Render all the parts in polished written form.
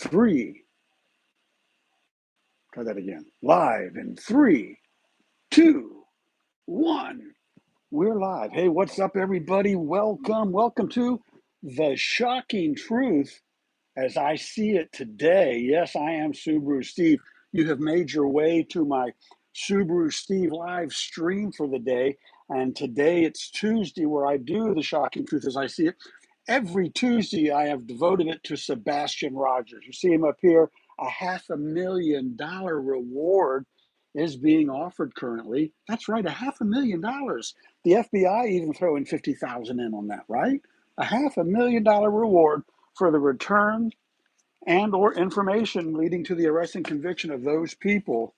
3. Try that again. Live in 3, 2, 1. We're live. Hey, what's up, everybody? Welcome to The Shocking Truth as I see it today. Yes, I am SubaruSteve. You have made your way to my SubaruSteve live stream for the day. And today it's Tuesday where I do The Shocking Truth as I see it. Every Tuesday, I have devoted it to Sebastian Rogers. You see him up here. A $500,000 reward is being offered currently. That's right, $500,000. The FBI even throwing 50,000 in on that, right? A $500,000 reward for the return and or information leading to the arrest and conviction of those people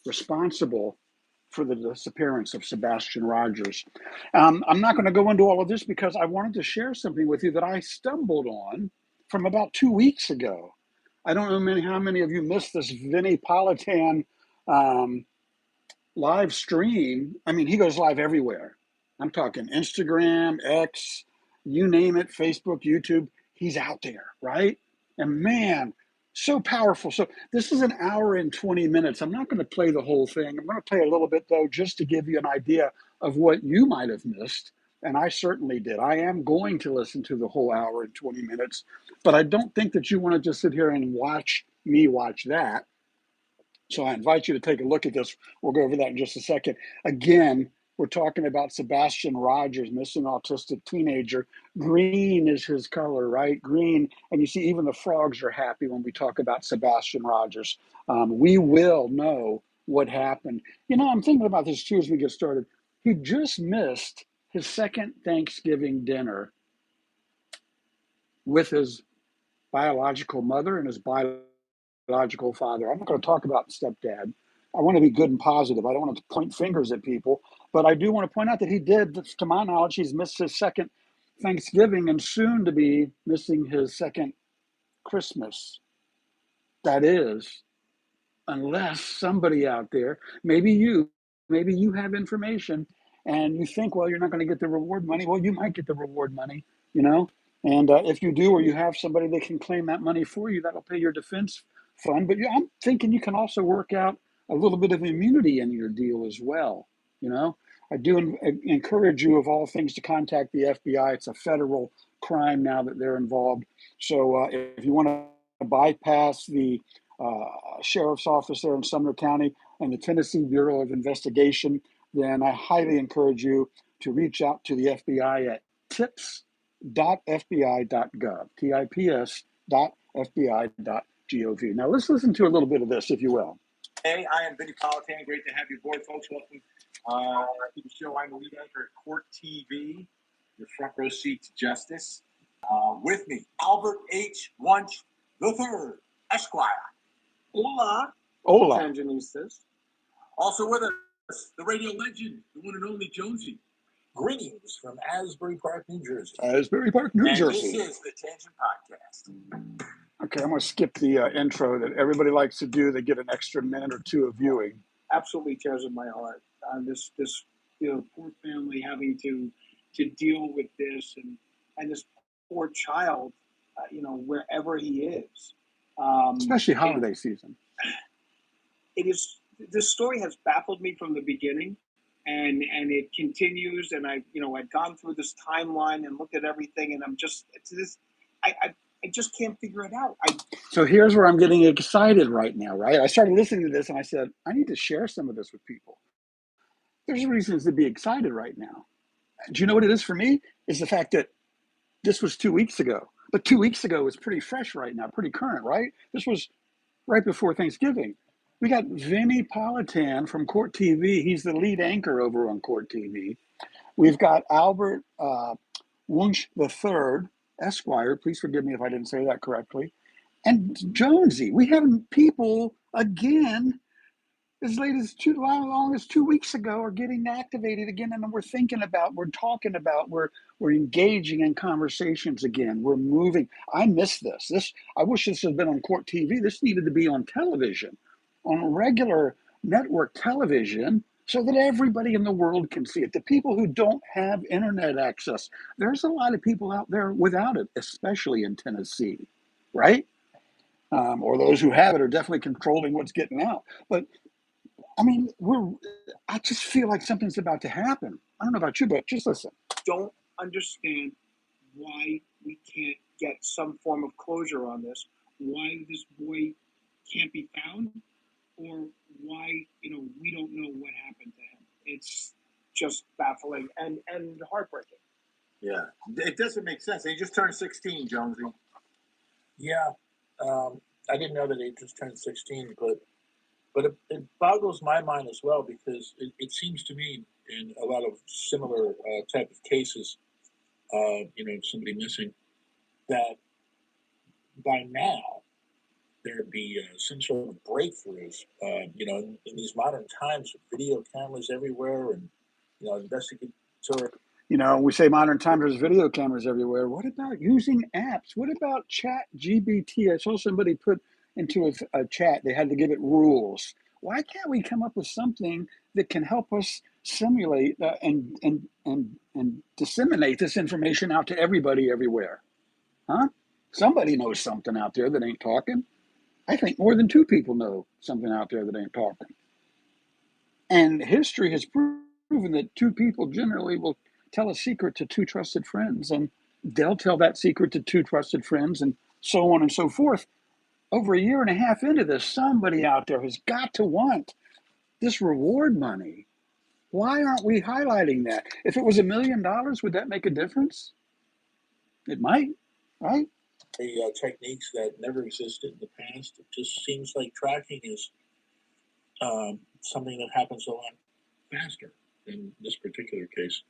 responsible for the disappearance of Sebastian Rogers. I'm not going to go into all of this because I wanted to share something with you that I stumbled on from about 2 weeks ago. I don't know how many of you missed this Vinnie Politan live stream. I mean, he goes live everywhere. I'm talking Instagram, X, you name it, Facebook, YouTube. He's out there, right? And man, so powerful. So this is an hour and 20 minutes. I'm not going to play the whole thing. I'm going to play a little bit, though, just to give you an idea of what you might have missed. And I certainly did. I am going to listen to the whole hour and 20 minutes, but I don't think that you want to just sit here and watch me watch that. So I invite you to take a look at this. We'll go over that in just a second. Again, we're talking about Sebastian Rogers, missing autistic teenager. Green is his color, right? Green. And you see, even the frogs are happy when we talk about Sebastian Rogers. We will know what happened. You know, I'm thinking about this too as we get started. He just missed his second Thanksgiving dinner with his biological mother and his biological father. I'm not going to talk about stepdad. I want to be good and positive. I don't want to point fingers at people, but I do want to point out that he did, to my knowledge, he's missed his second Thanksgiving and soon to be missing his second Christmas. That is, unless somebody out there, maybe you have information and you think, well, you're not going to get the reward money. Well, you might get the reward money, you know? And if you do, or you have somebody that can claim that money for you, that'll pay your defense fund. But I'm thinking you can also work out a little bit of immunity in your deal as well. You know, I do encourage you, of all things, to contact the FBI. It's a federal crime now that they're involved. So if you want to bypass the sheriff's office there in Sumner County and the Tennessee Bureau of Investigation, then I highly encourage you to reach out to the FBI at tips.fbi.gov, tips.fbi.gov. Now let's listen to a little bit of this, if you will. Hey, I am Vinnie Politan. Great to have you aboard, folks. Welcome to the show. I'm the lead anchor at Court TV, your front row seat to justice. With me, Albert H. Wunsch III, Esquire. Hola. Evangelistas. Also with us, the radio legend, the one and only Jonesy. Greetings from Asbury Park, New Jersey. Asbury Park, New Jersey. And this is the Tangent Podcast. Okay, I'm going to skip the intro that everybody likes to do. They get an extra minute or two of viewing. Absolutely tears at my heart. This poor family having to deal with this, and this poor child, wherever he is. Especially holiday season. It is. This story has baffled me from the beginning, and it continues. And I've gone through this timeline and looked at everything, and I just can't figure it out. So here's where I'm getting excited right now, right? I started listening to this and I said, I need to share some of this with people. There's reasons to be excited right now. Do you know what it is for me? Is the fact that this was 2 weeks ago. But 2 weeks ago is pretty fresh right now, pretty current, right? This was right before Thanksgiving. We got Vinnie Politan from Court TV. He's the lead anchor over on Court TV. We've got Albert Wunsch III, Esquire. Please forgive me if I didn't say that correctly. And Jonesy. We have people again as late as long as 2 weeks ago are getting activated again, and we're thinking about, we're talking about, we're engaging in conversations again. We're moving. I miss this. I wish this had been on Court TV. This needed to be on television, on regular network television, so that everybody in the world can see it. The people who don't have internet access, there's a lot of people out there without it, especially in Tennessee, right? or those who have it are definitely controlling what's getting out. But I mean, I just feel like something's about to happen. I don't know about you, but just listen. Don't understand why we can't get some form of closure on this, why this boy can't be found, or why, we don't know what happened to him. It's just baffling and heartbreaking. Yeah, it doesn't make sense. He just turned 16, Jonesy. Yeah, I didn't know that he just turned 16, but it boggles my mind as well, because it seems to me in a lot of similar type of cases, somebody missing, that by now there'd be some sort of breakthroughs, in these modern times with video cameras everywhere and, investigatory. We say modern times, there's video cameras everywhere. What about using apps? What about Chat GBT? I saw somebody put into a chat, they had to give it rules. Why can't we come up with something that can help us simulate and disseminate this information out to everybody everywhere? Huh? Somebody knows something out there that ain't talking. I think more than two people know something out there that ain't talking. And history has proven that two people generally will tell a secret to two trusted friends, and they'll tell that secret to two trusted friends, and so on and so forth. Over a year and a half into this, somebody out there has got to want this reward money. Why aren't we highlighting that? If it was $1 million, would that make a difference? It might, right? The techniques that never existed in the past. It just seems like tracking is something that happens a lot faster in this particular case.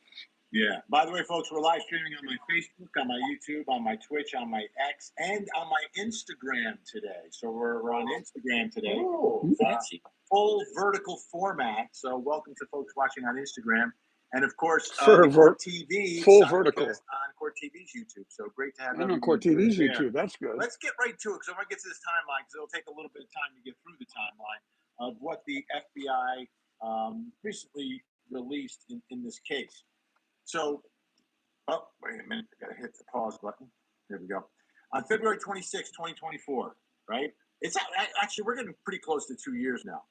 Yeah. By the way, folks, we're live streaming on my Facebook, on my YouTube, on my Twitch, on my X, and on my Instagram today. So we're on Instagram today. Oh, fancy. Full vertical format. So welcome to folks watching on Instagram. And of course, Court TV. Full vertical. On Court TV's YouTube. So great to have you. On Court TV's YouTube. That's good. Let's get right to it, because I want to get to this timeline, because it'll take a little bit of time to get through the timeline of what the FBI recently released in this case. So, wait a minute. I got to hit the pause button. There we go. On February 26, 2024, right? It's actually, we're getting pretty close to 2 years now.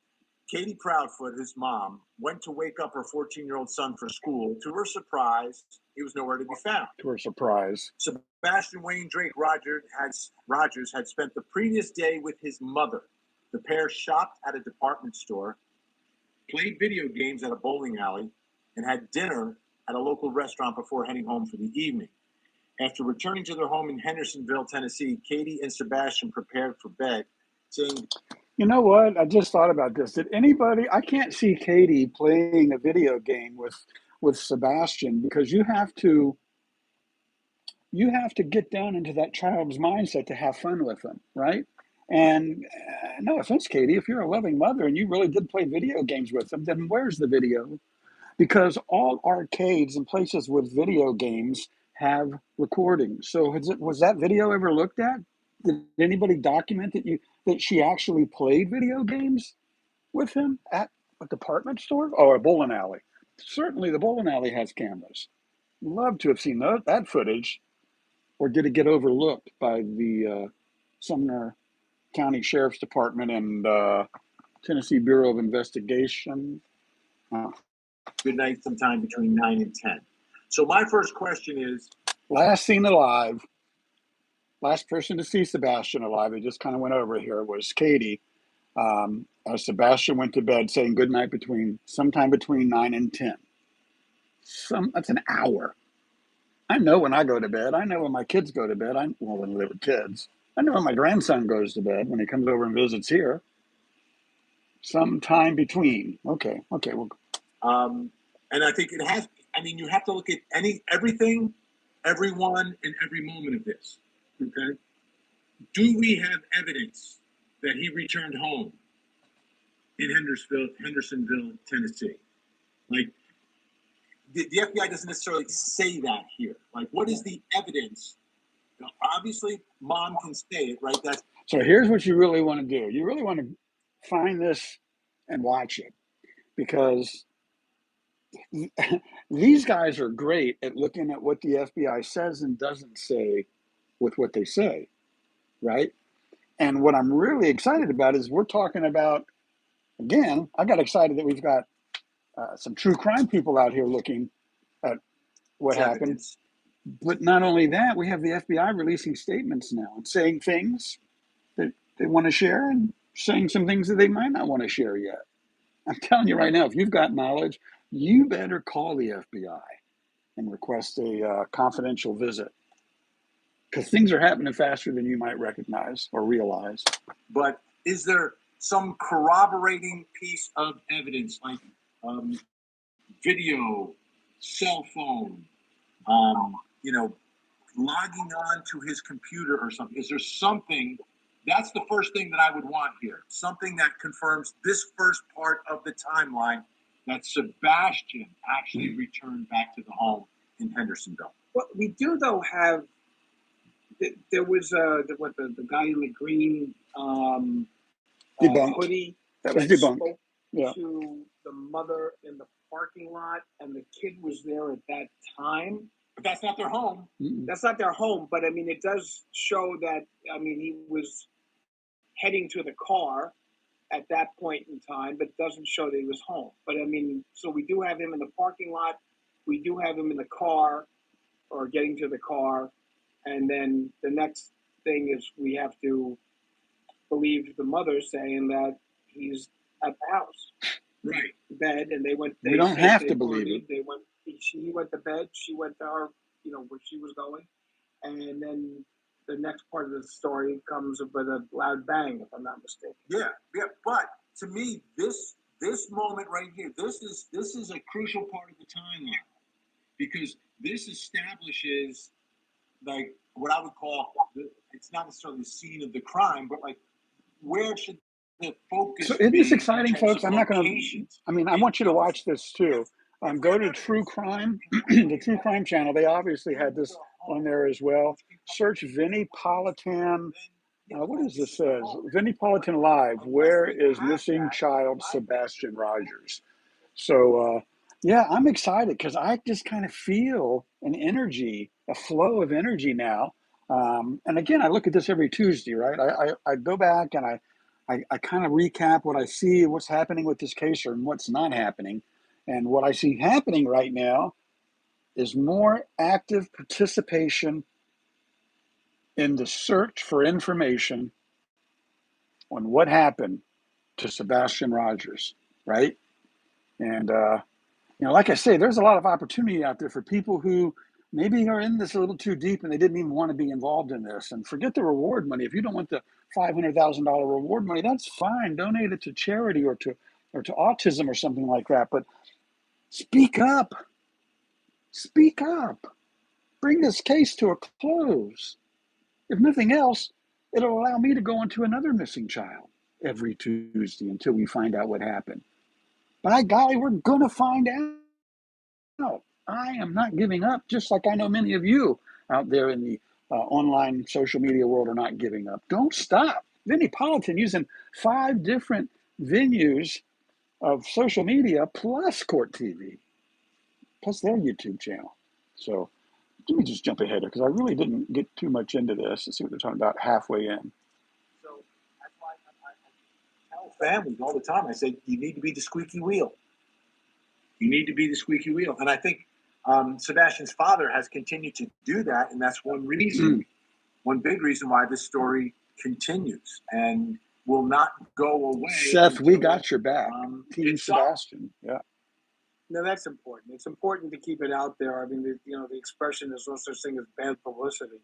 Katie Proudfoot, his mom, went to wake up her 14-year-old son for school. To her surprise, he was nowhere to be found. To her surprise. Sebastian Wayne Drake Rogers had spent the previous day with his mother. The pair shopped at a department store, played video games at a bowling alley, and had dinner at a local restaurant before heading home for the evening. After returning to their home in Hendersonville, Tennessee, Katie and Sebastian prepared for bed, saying, "You know what? I just thought about this. I can't see Katie playing a video game with Sebastian, because you have to get down into that child's mindset to have fun with them, right? And no offense, Katie, if you're a loving mother and you really did play video games with them, then where's the video? Because all arcades and places with video games have recordings. So was that video ever looked at? Did anybody document that she actually played video games with him at a department store or a bowling alley? Certainly the bowling alley has cameras. Love to have seen that footage. Or did it get overlooked by the Sumner County Sheriff's Department and Tennessee Bureau of Investigation? good night sometime between 9 and 10. So my first question is, last seen alive, last person to see Sebastian alive, they just kind of went over here, was Katie. As Sebastian went to bed, saying good night sometime between 9 and 10. That's an hour. I know when I go to bed. I know when my kids go to bed. When they were kids. I know when my grandson goes to bed, when he comes over and visits here. Sometime between. Okay. Well, and I think it has. I mean, you have to look at everything, everyone, and every moment of this. Okay. Do we have evidence that he returned home in Hendersonville, Tennessee? Like, the FBI doesn't necessarily say that here. Like, what is the evidence? Now, obviously, mom can say it, right? So here's what you really want to do. You really want to find this and watch it, because these guys are great at looking at what the FBI says and doesn't say with what they say, right? And what I'm really excited about is we're talking about, again, I got excited that we've got some true crime people out here looking at what happened. But not only that, we have the FBI releasing statements now and saying things that they want to share and saying some things that they might not want to share yet. I'm telling you right now, if you've got knowledge, you better call the FBI and request a confidential visit, because things are happening faster than you might recognize or realize. But is there some corroborating piece of evidence, like video, cell phone, logging on to his computer or something? Is there something? That's the first thing that I would want here. Something that confirms this first part of the timeline, that Sebastian actually returned back to the home in Hendersonville. Well, we do, though, have... There was the guy in the green hoodie that was debunked. Spoke yeah. to the mother in the parking lot, and the kid was there at that time. But that's not their home. Mm-mm. That's not their home, but I mean, it does show that, I mean, he was heading to the car at that point in time, but it doesn't show that he was home. But I mean, so we do have him in the parking lot. We do have him in the car, or getting to the car. And then the next thing is we have to believe the mother saying that he's at the house, right? Bed, and they went. We don't have to believe it. They went. He went to bed. She went to her, where she was going, and then the next part of the story comes with a loud bang, if I'm not mistaken. Yeah. But to me, this moment right here, this is a crucial part of the timeline, because this establishes, like, what I would call, it's not necessarily the scene of the crime, but like, where should the focus be? So isn't this exciting, folks? I'm not going to, I want you to watch this too. Go to True Crime, the True Crime channel. They obviously had this on there as well. Search Vinnie Politan. What does this says? Vinnie Politan Live. Where is missing child Sebastian Rogers? So, yeah, I'm excited because I just kind of feel an energy, a flow of energy now. And again, I look at this every Tuesday, right? I go back and I kind of recap what I see, what's happening with this case or what's not happening. And what I see happening right now is more active participation in the search for information on what happened to Sebastian Rogers, right? And, like I say, there's a lot of opportunity out there for people who maybe are in this a little too deep and they didn't even want to be involved in this. And forget the reward money. If you don't want the $500,000 reward money, that's fine. Donate it to charity or to autism or something like that. But speak up. Speak up. Bring this case to a close. If nothing else, it'll allow me to go into another missing child every Tuesday until we find out what happened. By golly, we're going to find out. I am not giving up, just like I know many of you out there in the online social media world are not giving up. Don't stop. Vinnie Politan using 5 different venues of social media plus Court TV, plus their YouTube channel. So let me just jump ahead because I really didn't get too much into this and see what they're talking about halfway in. So that's why I tell families all the time, I say, you need to be the squeaky wheel. You need to be the squeaky wheel. And I think Sebastian's father has continued to do that, and that's one reason, one big reason why this story continues and will not go away. Seth, we got your back. Team Sebastian. Yeah. No, that's important. It's important to keep it out there. I mean, the expression, there's no such thing as bad publicity.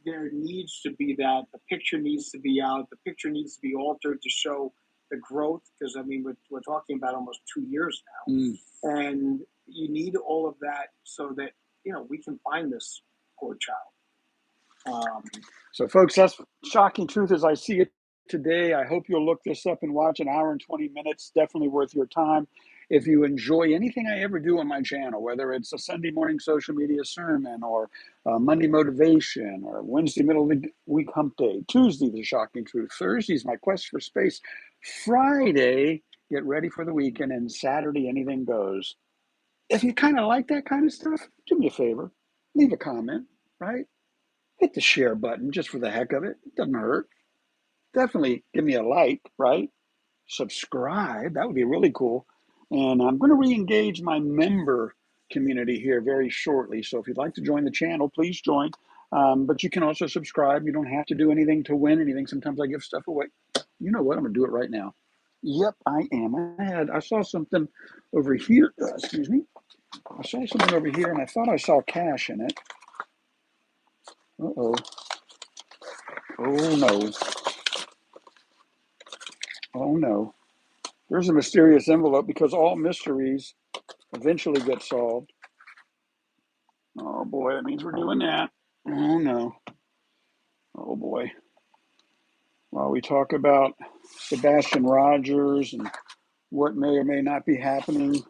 There needs to be that. The picture needs to be out. The picture needs to be altered to show the growth, because I mean, we're talking about almost 2 years now, and you need all of that so that we can find this poor child. So, folks, that's shocking truth as I see it today. I hope you'll look this up and watch. An hour and 20 minutes, definitely worth your time. If you enjoy anything I ever do on my channel, whether it's a Sunday morning social media sermon or Monday motivation or Wednesday middle of the week hump day, Tuesday, the shocking truth, Thursday's my quest for space, Friday, get ready for the weekend, and Saturday, anything goes. If you kind of like that kind of stuff, do me a favor, leave a comment, right? hit the share button just for the heck of it. It doesn't hurt. Definitely give me a like, right? Subscribe. That would be really cool. And I'm going to re-engage my member community here very shortly. So if you'd like to join the channel, please join. But you can also subscribe. You don't have to do anything to win anything. Sometimes I give stuff away. You know what? I'm going to do it right now. Yep, I am. I saw something over here. Excuse me. I saw something over here, and I thought I saw cash in it. Uh-oh. Oh, no. Oh, no. There's a mysterious envelope because all mysteries eventually get solved. Oh, boy, that means we're doing that. Oh, no. Oh, boy. While we talk about Sebastian Rogers and what may or may not be happening,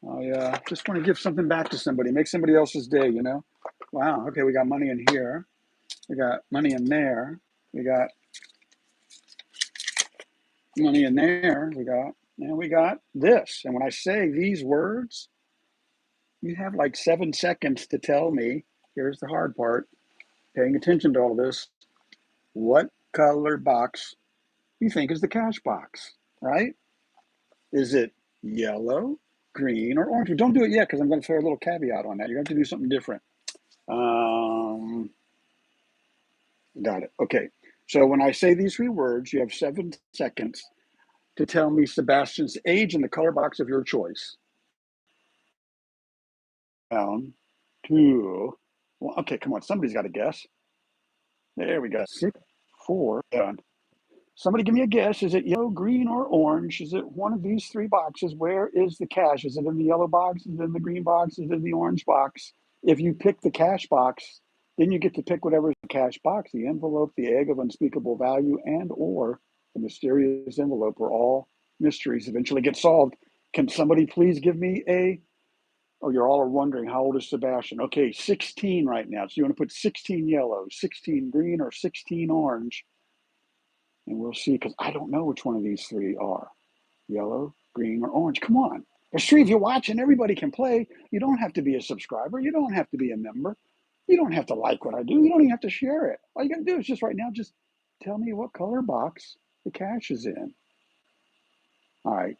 I just want to give something back to somebody, make somebody else's day, you know? Wow, okay, we got money in here. We got money in there. We got money in there. We got this. And when I say these words, you have like 7 seconds to tell me, here's the hard part, paying attention to all this, what color box you think is the cash box, right? Is it yellow, green, or orange? Well, don't do it yet because I'm going to throw a little caveat on that. You're going to have to do something different. Got it. Okay. So when I say these 3 words, you have 7 seconds to tell me Sebastian's age in the color box of your choice. Down, 2, 1. Okay, come on. Somebody's got to guess. There we go. 6, 4, done. Somebody give me a guess. Is it yellow, green, or orange? Is it one of these 3 boxes? Where is the cash? Is it in the yellow box? Is it in the green box? Is it in the orange box? If you pick the cash box, then you get to pick whatever's the cash box, the envelope, the egg of unspeakable value, and or the mysterious envelope where all mysteries eventually get solved. Can somebody please give me a, oh, you're all wondering, how old is Sebastian? Okay, 16 right now. So you want to put 16 yellow, 16 green, or 16 orange? And we'll see, because I don't know which one of these 3 are. Yellow, green, or orange. Come on. There's 3 of you watching. Everybody can play. You don't have to be a subscriber. You don't have to be a member. You don't have to like what I do. You don't even have to share it. All you got to do is just right now, just tell me what color box the cash is in. All right.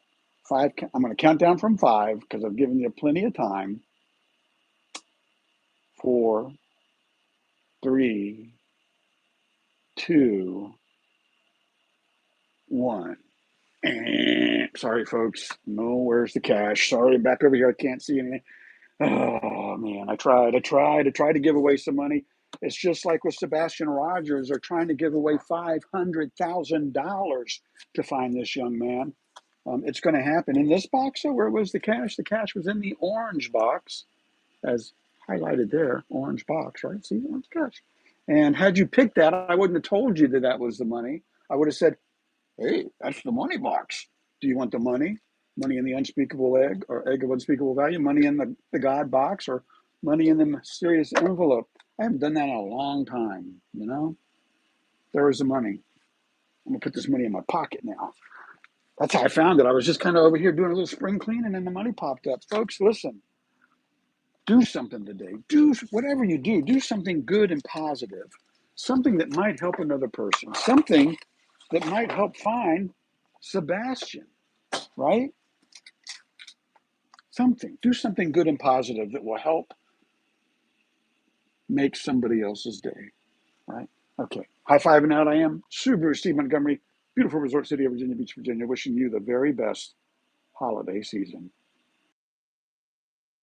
5. I'm going to count down from 5 because I've given you plenty of time. 4, 3, 2, 1. Sorry, folks. No, where's the cash? Sorry, I'm back over here. I can't see anything. Oh, man, I tried to give away some money. It's just like with Sebastian Rogers. They're trying to give away $500,000 to find this young man. It's going to happen. In this box, though, where was the cash? The cash was in the orange box, as highlighted there. Orange box, right? See, orange cash. And had you picked that, I wouldn't have told you that that was the money. I would have said, hey, that's the money box. Do you want the money? Money in the unspeakable egg or egg of unspeakable value? Money in the God box or money in the mysterious envelope? I haven't done that in a long time, you know? There is the money. I'm going to put this money in my pocket now. That's how I found it. I was just kind of over here doing a little spring clean and then the money popped up. Folks, listen. Do something today. Do whatever you do something good and positive. Something that might help another person. Something that might help find Sebastian, right? Do something good and positive that will help make somebody else's day, right? Okay. High five and out. I am SubaruSteve Montgomery, beautiful Resort City of Virginia Beach, Virginia, wishing you the very best holiday season.